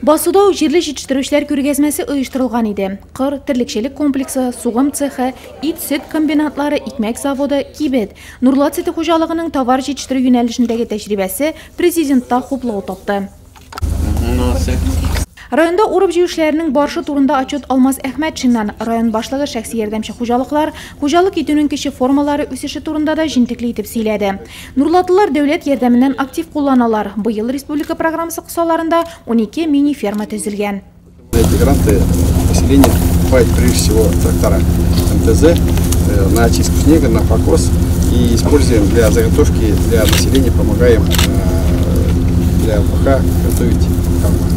Басуда жерлі жетіштірушілер көргезмесі ұйыштырылған еді. Қыр, тірлікшелік комплексы, суғым цехы, ит-сүт комбинатлары, икмек заводы, кибет. Нұрлат сеті қожалығының товар жетіштіру юнәлішіндегі тәжірибесі президентта құплау тапты. Районда урып жеушілерінің баршы турында отчет Алмаз Әхмәтшиннан район башлығы шәкси ярдәмче хужалыклар, хужалык итүнең кече формалары үсеше турында да жинтекле итеп сөйләде. Нурлатылар дәүләт ярдәменнән актив кулланалар. Быел республика программасы кысаларында 12 мини-ферма төзелгән. Эти гранты население покупает прежде всего трактора МТЗ на очистку снега, на покос и используем для заготовки для населения, помогаем для ОПХ готовить корма.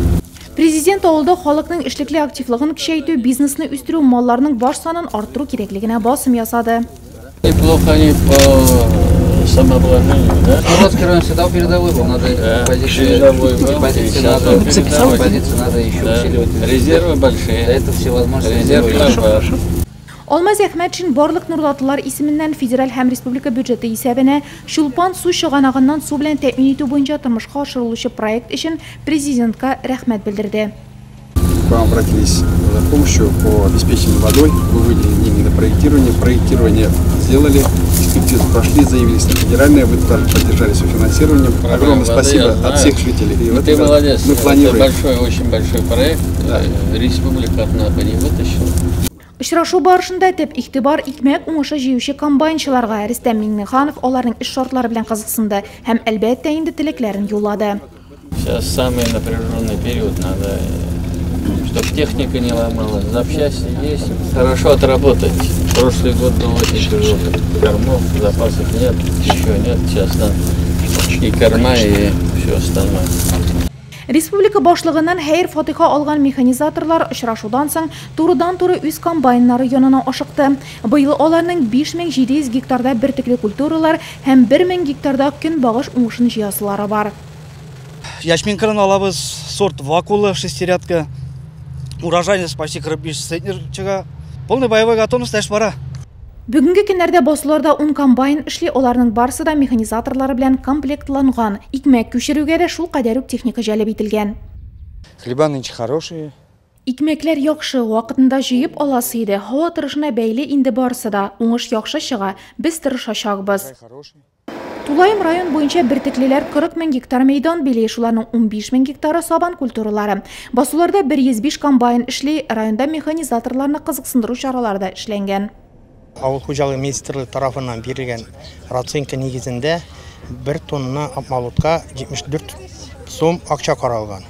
Президент ауылда халыкның эшлекле активлыгын күчәйтү, бизнесны үстерү, малларның баш санын арттыру кирәклегенә басым ясады. Неплохо они по самообложению, да? Уральский район всегда передовой был, надо позиции надо еще усиливать. Резервы большие. Это все возможности. Резервы. Алмаз Әхмәтшин барлык нурлатылар исеменнән федераль һәм республика бюджеты исәбенә Чулпан су чыганагыннан су белән тәэмин итү буенча тормышка ашырылучы проект өчен президентка рәхмәт белдерде. К вам обратились за помощью по обеспечению водой, вы выделили деньги на проектирование, проектирование сделали, экспертизу прошли, заявились на федеральное, вы поддержали софинансированием. Огромное спасибо от всех жителей. Ты молодец, мы планируем. Это большой, очень большой проект, да. Республика одна не вытащила. Очрашу барышында төп игътибар икмәк уңышы җыючы комбайнчыларга Рөстәм Миңнеханов аларның эш шартлары белән кызыксынды һәм әлбәттә инде теләкләрен юллады. Сейчас самый напряженный период, надо, чтобы техника не ломалась, запчасти есть, хорошо отработать. Прошлый год был очень тяжелый, кормов, запасов нет, еще нет, сейчас там и корма, и все остальное. Республика башлыгыннан хәйр фатиха алган механизаторлар очрашудан соң турыдан-туры үз комбайннары янына ашыкты. Быел аларның 5700 гектарда бертекле культуралар һәм 1000 гектарда көнбагыш уңышын җыясылары бар. Ячменьканы алабыз, сорт вакула, шестерятка. Урожайность почти 45 центнерчага. Полный боевой готовность эш бара. Бүгінгі көннәрдә басуларда 10 комбайн эшли, аларның барысы да механизаторлары белән комплектланган. Икмәк күчерүгә дә шул кадәр үк техника җәлеп ителгән. Хлеба нынче хорошие. Икмәкләр яхшы, вакытында җыеп аласы иде. Һава торышына бәйле инде барысы да. Уңыш яхшы чыга. Без тырышачакбыз. Тулайым район буенча бертеклеләр 40 000 гектар мәйдан били, шуларның 15 000 гектары сабан культуралары. Басуларда 105 комбайн эшли, районда механизаторларны кызыксындыру чаралары да эшләнгән. Ауыл хуҗалыгы министрлыгы тарафынан бирелгән расценка нигезендә 1 тонна апмалутка 74 сум акча каралган.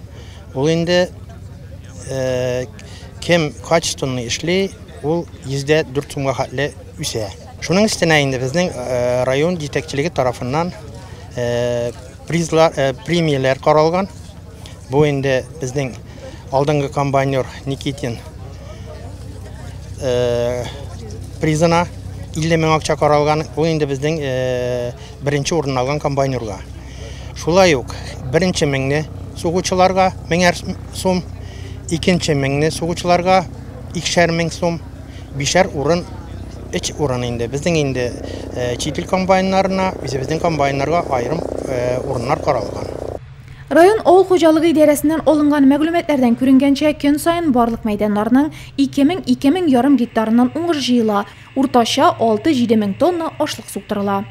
Ул инде кем качественно эшли, ул 4 сумга хәтле үсә. Шуның өстенә инде безнең район җитәкчелеге тарафыннан премиялар каралган. Бу инде безнең алдынгы комбайнер Никитин призына 50 000 акча каралган. Ул инде безнең беренче урын алган комбайнерга. Шулай ук беренче меңне сугучыларга 1000 сум, икенче меңне сугучыларга 2000 сум, 5 урын эч урын инде безнең инде чит ил комбайннарына, безнең комбайннарга айрым урыннар каралган. Район авыл хуҗалыгы идарәсеннән алынган мәгълүматлардан күренгәнчә, көн сайын барлык мәйданнарның 2000-2000 ярым гектарыннан уңыш җыела, уртача 6-7 мең тонна ашлык суктырыла.